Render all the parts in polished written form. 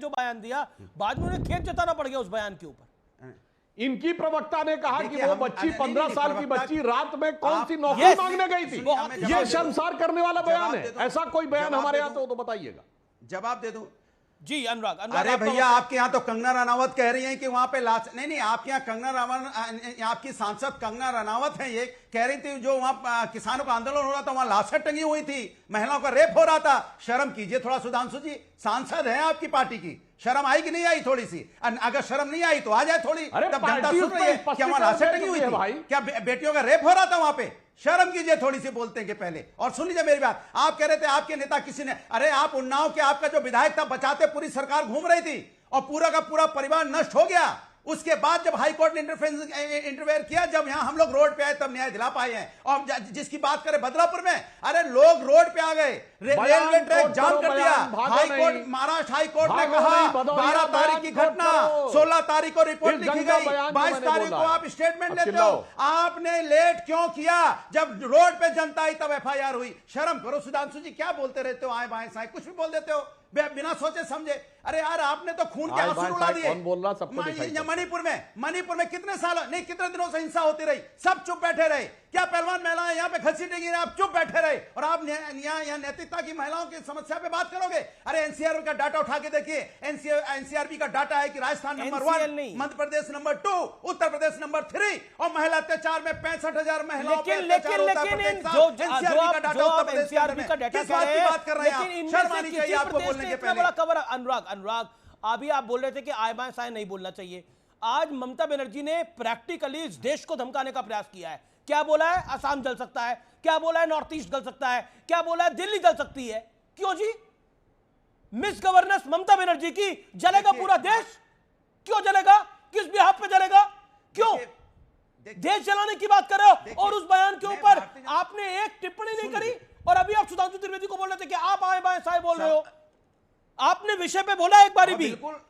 जो बयान दिया, बाद में उन्हें खेद जताना पड़ गया उस बयान के ऊपर। इनकी प्रवक्ता ने कहा कि वो बच्ची 15 साल की बच्ची रात में कौन सी Yes, नौकरी मांगने गई थी। बहुत- ये शर्मसार करने वाला बयान है। जवाब दे दो। ऐसा कोई बयान जवाब हमारे दे यहाँ दो। तो बताइएगा। जवाब दे दो। जी अनुराग, अरे आपका भैया, वक्त- आपके यहाँ तो कंगना रनावत कह रही हैं कि वहां पे नहीं, आपके यहाँ कंगना रनावत, आपकी सांसद कंगना रनावत है, ये कह रही थी जो वहां किसानों का आंदोलन हो रहा था वहां लाशें टंगी हुई थी, महिलाओं का रेप हो रहा था। शर्म कीजिए थोड़ा सुधांशु जी, सांसद है आपकी पार्टी की, शर्म आई कि नहीं आई थोड़ी सी? अगर शर्म नहीं आई तो आ जाए थोड़ी। अरे तब जनता पार्टी सुन रही है उसमें क्या वहां लाशें टंगी हुई है थी भाई? क्या बेटियों का रेप हो रहा था वहां पे? शर्म कीजिए थोड़ी सी बोलते के पहले। और सुन लीजिए मेरी बात, आप कह रहे थे आपके नेता किसी ने, अरे आप उन्नाव के आपका जो विधायक था बचाते पूरी सरकार घूम रही थी और पूरा का पूरा परिवार नष्ट हो गया। उसके बाद जब हाई कोर्ट ने इंटरफेयर किया, जब यहां हम लोग रोड पे आए तब न्याय दिला पाए हैं। और जिसकी बात करें बदलापुर में, अरे लोग रोड पे आ गए, रेलवे ट्रैक जाम कर दिया। High court, Maharashtra high court ने कहा 12 तारीख की घटना, 16 तारीख को रिपोर्ट लिखी गई, 22 तारीख को आप स्टेटमेंट लेते हो। आपने लेट क्यों किया? जब रोड पे जनता आई तब FIR हुई। शर्म करो सुधांशु जी, क्या बोलते रहते हो आए बाएं साएं, कुछ भी बोल देते हो बिना सोचे समझे। अरे यार, आपने तो खून के आंसू रुला दिए। कौन बोल रहा? सबको दिखाई मणिपुर में कितने साल, नहीं कितने दिनों से हिंसा होती रही, सब चुप बैठे रहे। क्या पहलवान महिलाएं यहाँ पे घसीटेंगी, आप चुप बैठे रहे और आप यहाँ नैतिकता की महिलाओं की समस्या पे बात करोगे? अरे NCRB का डाटा उठा के देखिए, NCRB का डाटा है कि Rajasthan number 1, Madhya Pradesh number 2, Uttar Pradesh number 3 और महिला अत्याचार में 65,000 महिलाओं पे अत्याचार होता है प्रत्येक साल। NCRB का डाटा उत्तर प्रदेश के अंदर में। किस बात की बात कर रहे हैं आप? शर्म आनी चाहिए आपको बोलने के पहले। खबर अनुराग, अभी आप बोल रहे थे कि आए बाएं साएं नहीं बोलना चाहिए। आज ममता बनर्जी ने प्रैक्टिकली इस देश को धमकाने का प्रयास किया है। क्या बोला है? असम जल सकता है। क्या बोला है? नॉर्थ ईस्ट जल सकता है। क्या बोला है? दिल्ली जल सकती है। क्यों जी? मिस गवर्नेंस ममता बनर्जी की, जलेगा पूरा देश? क्यों जलेगा? किस बिहाफ पे जलेगा? क्यों? देश जलाने की बात कर रहे हो और उस बयान के ऊपर आपने एक टिप्पणी नहीं करी। और अभी आप सुधांशु त्रिवेदी को बोल रहे थे कि आप आए बाएं साएं बोल रहे हो। आपने विषय पे बोला एक बारी भी?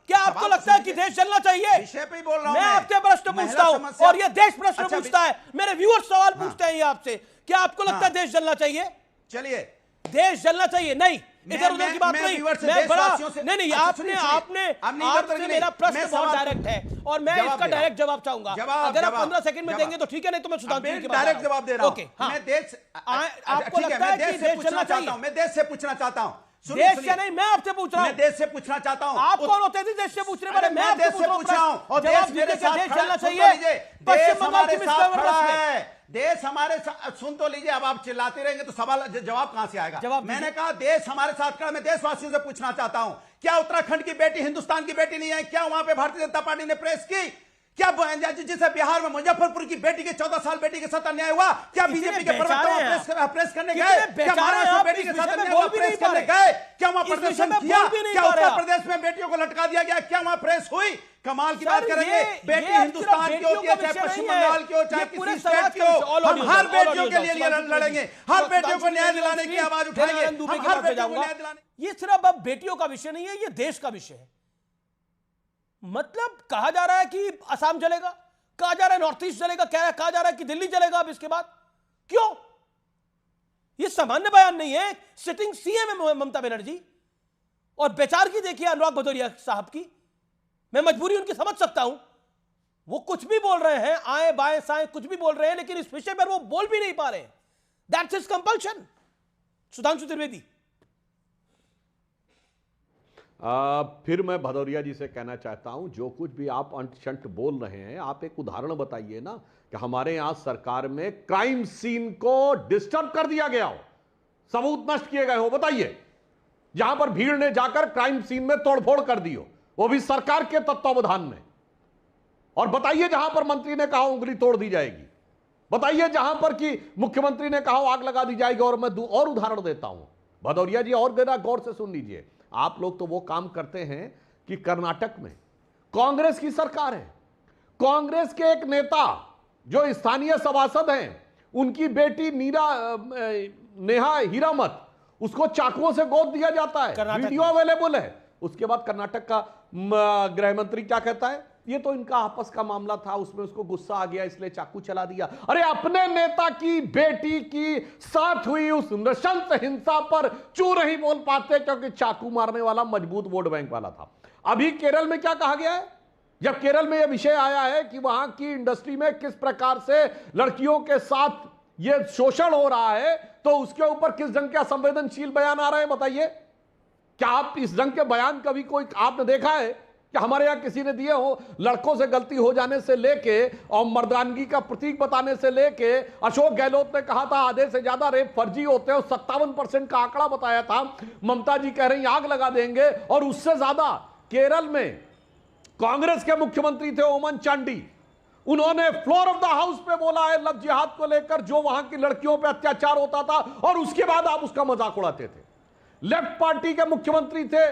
क्या आपको लगता है कि देश चलना चाहिए? विषय पे ही बोल रहा हूं मैं आपसे प्रश्न पूछता हूं और ये देश प्रश्न पूछता है, मेरे व्यूअर्स सवाल पूछते हैं ये आपसे। क्या आपको लगता है देश चलना चाहिए? चलिए, देश चलना चाहिए? नहीं, इधर उधर की बात नहीं। मैं बड़ा नहीं, आपसे मेरा प्रश्न बहुत डायरेक्ट है और मैं इसका डायरेक्ट जवाब चाहूंगा। अगर आप 15 सेकंड में देंगे तो ठीक है, नहीं तो मैं सुधांशु की डायरेक्ट जवाब दे रहा हूं। मैं देश, आपको लगता है कि देश चलना चाहिए? मैं देश से पूछना चाहता हूं। देश से नहीं, मैं आपसे पूछ रहा हूं। मैं देश से पूछना चाहता हूं। आप कौन होते थे देश से पूछने वाले? मैं देश से पूछ रहा हूं और देश मेरे साथ देश खड़ा चलना है। चाहिए। देश हमारे साथ खड़ा है। देश हमारे साथ, सुन तो लीजिए, अब आप चिल्लाते रहेंगे तो सवाल जवाब कहां से आएगा? मैंने कहा देश हमारे साथ खड़ा। मैं देशवासियों से पूछना चाहता हूं, क्या उत्तराखंड की बेटी हिंदुस्तान की बेटी नहीं है? क्या वहां पे भारतीय जनता पार्टी ने प्रेस की? क्या जिसे बिहार में मुजफ्फरपुर की बेटी के 14 साल बेटी के साथ अन्याय हुआ, क्या बीजेपी के प्रवक्ता प्रेस करने गए? क्या महाराष्ट्र बेटी के साथ अन्याय हुआ, प्रेस करने गए? क्या वहां प्रदर्शन किया? क्या उत्तर प्रदेश में बेटियों को लटका दिया गया? क्या वहां प्रेस हुई? कमाल की बात करेंगे। बेटी हिंदुस्तान की होती है, चाहे पश्चिम बंगाल की हो, चाहे किसी स्टेट की हो। हम हर बेटियों के लिए लड़ेंगे, हर बेटियों को न्याय दिलाने की आवाज उठाएंगे। हम हर बेटियों को न्याय दिलाने। ये सिर्फ अब बेटियों का विषय नहीं है, ये देश का विषय है। मतलब कहा जा रहा है कि असम जलेगा, कहा जा रहा है नॉर्थ ईस्ट जलेगा, कहा जा रहा है कि दिल्ली जलेगा अब इसके बाद। क्यों? ये सामान्य बयान नहीं है। सिटिंग सीएम है ममता बनर्जी और बेचारगी देखिए अनुराग भदौरिया साहब की। मैं मजबूरी उनकी समझ सकता हूं। वो कुछ भी बोल रहे हैं, आए बाएं साएं कुछ भी बोल रहे हैं, लेकिन इस विषय पर वो बोल भी नहीं पा रहे। That's his compulsion. Sudhanshu Trivedi. फिर मैं भदौरिया जी से कहना चाहता हूं, जो कुछ भी आप अंट शंट बोल रहे हैं, आप एक उदाहरण बताइए ना कि हमारे यहां सरकार में क्राइम सीन को डिस्टर्ब कर दिया गया हो, सबूत नष्ट किए गए हो, बताइए। जहां पर भीड़ ने जाकर क्राइम सीन में तोड़फोड़ कर दी हो, वो भी सरकार के तत्वावधान में। और बताइए जहां पर मंत्री ने कहा उंगली तोड़ दी जाएगी, बताइए जहां पर कि मुख्यमंत्री ने कहा आग लगा दी जाएगी। और मैं और उदाहरण देता हूं भदौरिया जी, और जरा गौर से सुन लीजिए। आप लोग तो वो काम करते हैं कि कर्नाटक में कांग्रेस की सरकार है, कांग्रेस के एक नेता जो स्थानीय सभासद हैं, उनकी बेटी नेहा हीरामत, उसको चाकुओं से गोद दिया जाता है, वीडियो अवेलेबल है। उसके बाद कर्नाटक का गृह मंत्री क्या कहता है? ये तो इनका आपस का मामला था, उसमें उसको गुस्सा आ गया इसलिए चाकू चला दिया। अरे अपने नेता की बेटी की साथ हुई उस नृशंस हिंसा पर चू नहीं बोल पाते क्योंकि चाकू मारने वाला मजबूत वोट बैंक वाला था। अभी केरल में क्या कहा गया है? जब केरल में यह विषय आया है कि वहां की इंडस्ट्री में किस प्रकार से लड़कियों के साथ यह शोषण हो रहा है, तो उसके ऊपर किस ढंग के असंवेदनशील बयान आ रहे हैं बताइए। क्या आप इस ढंग के बयान कभी कोई आपने देखा है कि हमारे यहां किसी ने दिए हो? लड़कों से गलती हो जाने से लेके और मर्दानगी का प्रतीक बताने से लेके, अशोक गहलोत ने कहा था आधे से ज्यादा रेप फर्जी होते हैं, 57% का आंकड़ा बताया था। ममता जी कह रही आग लगा देंगे। और उससे ज्यादा केरल में कांग्रेस के मुख्यमंत्री थे ओमन चांडी, उन्होंने फ्लोर ऑफ द हाउस पे बोला है लव जिहाद को लेकर, जो वहां की लड़कियों पे अत्याचार होता था, और उसके बाद आप उसका मजाक उड़ाते थे। लेफ्ट पार्टी के मुख्यमंत्री थे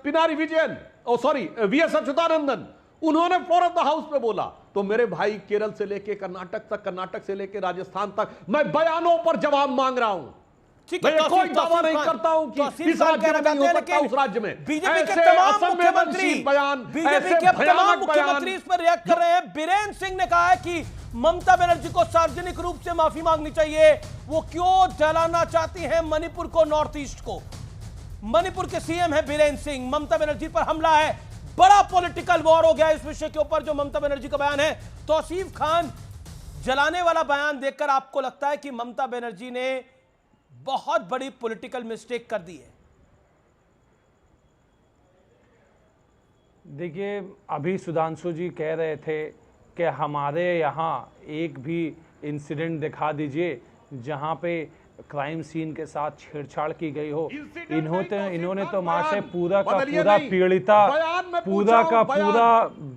पिनारी विजयन, सॉरी वीएस अच्युतानंदन, उन्होंने फ्लोर ऑफ द हाउस पे बोला। तो मेरे भाई केरल से लेके कर्नाटक तक, कर्नाटक से लेके राजस्थान तक, मैं बयानों पर जवाब मांग रहा हूं। मैं कोई दावा नहीं करता हूं कि इस राज्य में नहीं हो सकता, उस राज्य में बीजेपी के तमाम मुख्यमंत्री बयान, बीजेपी के तमाम मुख्यमंत्री इस पर रिएक्ट कर रहे हैं। बीरेन सिंह ने कहा है कि ममता बनर्जी को सार्वजनिक रूप से माफी मांगनी चाहिए। वो क्यों जलाना चाहती हैं मणिपुर को, नॉर्थ ईस्ट को? मणिपुर के सीएम है बीरेन सिंह, ममता बनर्जी पर हमला है, बड़ा पॉलिटिकल वॉर हो गया इस विषय के ऊपर जो ममता बनर्जी का बयान है। तौसीफ खान, जलाने वाला बयान देखकर आपको लगता है कि ममता बनर्जी ने बहुत बड़ी पॉलिटिकल मिस्टेक कर दी है? देखिए, अभी सुधांशु जी कह रहे थे कि हमारे यहाँ एक भी इंसिडेंट दिखा दीजिए जहाँ पे क्राइम सीन के साथ छेड़छाड़ की गई हो। इन्होंने तो महाशय पूरा का पूरा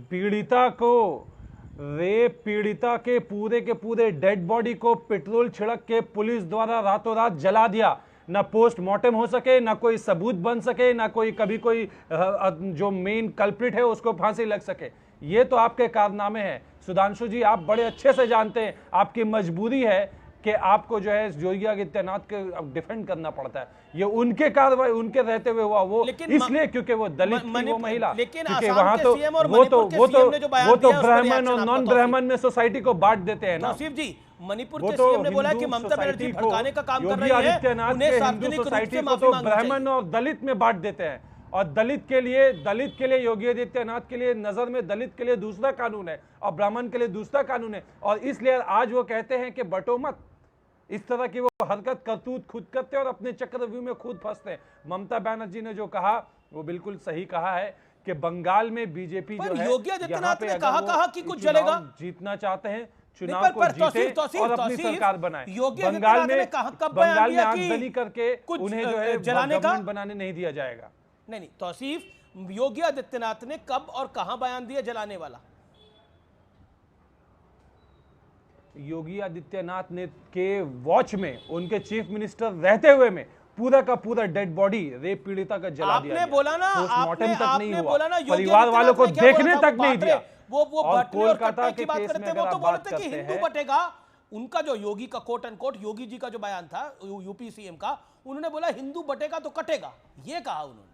पीड़िता को, रेप पीड़िता के पूरे डेड बॉडी को पेट्रोल छिड़क के पुलिस द्वारा रातों रात जला दिया। ना पोस्टमार्टम हो सके, ना कोई सबूत बन सके, ना कोई कभी कोई जो मेन कल्प्रिट है उसको फांसी लग सके। ये तो आपके कारनामे हैं सुधांशु जी, आप बड़े अच्छे से जानते हैं। आपकी मजबूरी है कि आपको जो है योगी आदित्यनाथ के डिफेंड करना पड़ता है। ये उनके कार्रवाई उनके रहते हुए हुआ, वो इसलिए क्योंकि वो दलित थी, वो महिला, क्योंकि वहां तो वो तो ब्राह्मण और नॉन ब्राह्मण में सोसाइटी को बांट देते हैं ना। तौसीफ जी, मणिपुर के सीएम ने बोला कि ममता बनर्जी भड़काने का काम कर रही है, उन्हें सार्वजनिक रूप से माफी मांगनी चाहिए। ब्राह्मण और दलित में बांट देते हैं, और दलित के लिए योगी आदित्यनाथ के लिए नजर में दलित के लिए दूसरा कानून है और ब्राह्मण के लिए दूसरा कानून है। और इसलिए आज वो कहते हैं कि बटो मत, इस तरह की वो हरकत करतूत खुद करते हैं और अपने चक्रव्यूह में खुद फंसते हैं। ममता बनर्जी ने जो कहा वो बिल्कुल सही कहा है कि बंगाल में बीजेपी जो है, योगी आदित्यनाथ ने कहा कि कुछ जलेगा, जीतना चाहते हैं, चुनाव को जीते और अपनी सरकार बनाए। बंगाल में आगजनी करके उन्हें जो है गवर्नमेंट बनाने नहीं दिया जाएगा। नहीं तौसीफ, योगी आदित्यनाथ ने कब और कहां बयान दिया जलाने वाला? योगी आदित्यनाथ ने के वॉच में, उनके चीफ मिनिस्टर रहते हुए में पूरा का पूरा डेड बॉडी रेप पीड़िता का जला दिया। आपने बोला ना, पोस्टमार्टम तक नहीं हुआ, परिवार वालों को देखने तक नहीं दिया। वो कोलकाता की बात करते हैं, वो तो बोलते कि हिंदू बटेगा। उनका जो योगी का coat and quote Yogi ji का जो बयान था यूपी सीएम का, उन्होंने बोला हिंदू बटेगा तो कटेगा, ये कहा उन्होंने।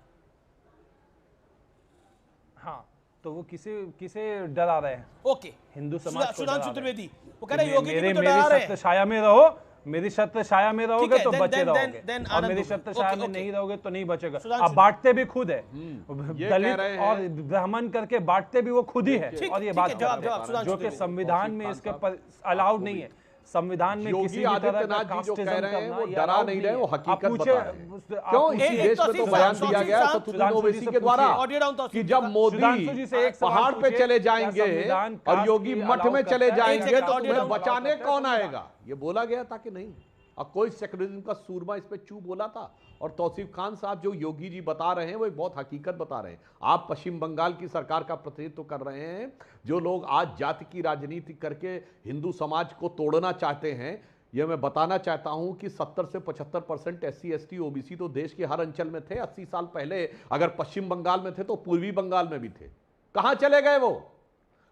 हाँ, तो वो किसे डरा रहे हैं? ओके, हिंदू समाज को डरा रहे हैं। वो कह रहे हैं योगी जी को तो डरा रहे हैं। मेरी छाया में रहो, मेरी छत्र छाया में रहोगे तो बचे रहोगे, और मेरी छत्र छाया में नहीं रहोगे तो नहीं बचेगा। अब बांटते भी खुद है, दलित और ब्राह्मण करके बांटते भी वो खुद ही है। और ये बात जो कि संविधान में इसके पर अलाउड नहीं है। संविधान में किसी भी तरह का कास्टिज्म करना, वो डरा नहीं रहे, वो हकीकत बता रहे हैं। क्यों इसी देश में तो बयान दिया गया है ओवैसी के द्वारा कि जब मोदी पहाड़ पे चले जाएंगे और योगी मठ में चले जाएंगे तो तुम्हें बचाने कौन आएगा, ये बोला गया था कि नहीं? और कोई सेक्युलरिज्म का सूरमा इस पे चू बोला था। और तौसीफ खान साहब जो योगी जी बता रहे हैं वो एक बहुत हकीकत बता रहे हैं। आप पश्चिम बंगाल की सरकार का प्रतिनिधित्व कर रहे हैं। जो लोग आज जाति की राजनीति करके हिंदू समाज को तोड़ना चाहते हैं, यह मैं बताना चाहता हूं कि 70 से 75% SC ST OBC तो देश के हर अंचल में थे। 80 साल पहले अगर पश्चिम बंगाल में थे तो पूर्वी बंगाल में भी थे। कहां चले गए वो?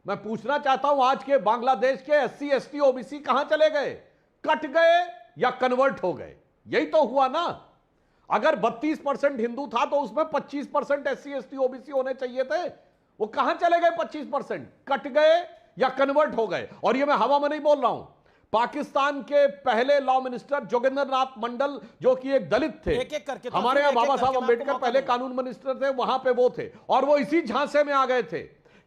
मैं पूछना चाहता हूं आज के बांग्लादेश के SC ST OBC कहां चले गए? कट गए या कन्वर्ट हो गए? यही तो हुआ ना। अगर 32% हिंदू था तो उसमें 25% SC ST OBC होने चाहिए थे। वो कहां चले गए 25%? कट गए या कन्वर्ट हो गए? और ये मैं हवा में नहीं बोल रहा हूं। पाकिस्तान के पहले लॉ मिनिस्टर जोगिंदर नाथ मंडल, जो कि एक दलित थे, एक-एक करके तो हमारे यहां एक-एक बाबा करके साहब मैं आपको अंबेडकर मौका पहले दूंगा। कानून मिनिस्टर थे, वहां पे वो थे, और वो इसी झांसे में आ गए थे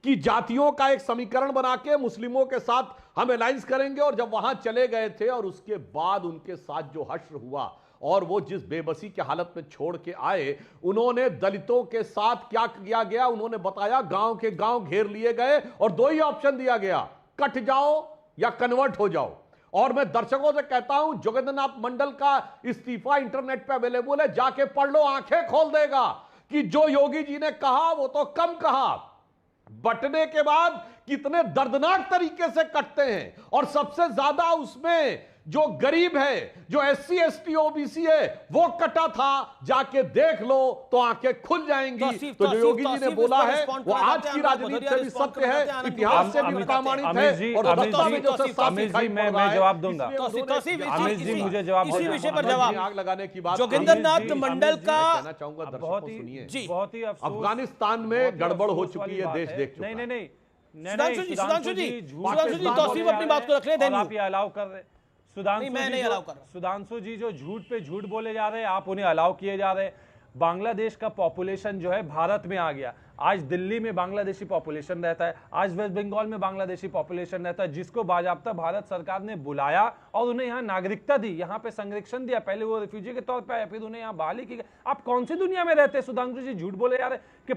कि जातियों का एक समीकरण बना के मुस्लिमों के साथ हम अलायंस करेंगे। और जब वहां चले गए थे और उसके बाद उनके साथ जो हश्र हुआ और वो जिस बेबसी की हालत में छोड़ के आए, उन्होंने दलितों के साथ क्या किया गया, उन्होंने बताया, गांव के गांव घेर लिए गए और दो ही ऑप्शन दिया गया, कट जाओ या कन्वर्ट हो जाओ। और मैं दर्शकों से कहता हूं, जोगिंदर नाथ मंडल का इस्तीफा इंटरनेट पे अवेलेबल है, जाके पढ़ लो, आंखें खोल देगा कि जो योगी जी ने कहा वो तो कम कहा, बटने के बाद कितने दर्दनाक तरीके से कटते हैं। और सबसे ज्यादा उसमें जो गरीब है, जो SC ST OBC है, वो कटा था, जाके देख लो तो आंखें खुल जाएंगी। तो जो योगी जी ने बोला है वो आज की राजनीति से भी सत्य है, इतिहास से भी प्रमाणित है। और अमित जी मैं जवाब दूंगा। अमित जी मुझे जवाब, इसी विषय पर जवाब। आग लगाने की बात जोगिंदर नाथ मंडल का कहना चाहूंगा, दर्शकों सुनिए, बहुत ही अफगानिस्तान में गड़बड़ हो चुकी है, देश देख चुका है। नहीं सुधांशु जी तौसीफ अपनी बात को रख ले, आप ये अलाउ कर रहे। सुधांशु जी जो झूठ पे झूठ बोले जा रहे हैं, आप उन्हें अलाउ किए जा रहे हैं। बांग्लादेश का पॉपुलेशन जो है भारत में आ गया। आज दिल्ली में बांग्लादेशी पॉपुलेशन रहता है, आज वेस्ट बंगाल में बांग्लादेशी पॉपुलेशन रहता है, जिसको बाजाब्ता भारत सरकार ने बुलाया और उन्हें यहाँ नागरिकता दी, यहाँ पे संरक्षण दिया। पहले वो रिफ्यूजी के तौर पे आए, फिर उन्हें यहाँ बहाली की गई। आप कौन सी दुनिया में रहते हैं सुधांशु जी? झूठ बोले जा रहे हैं कि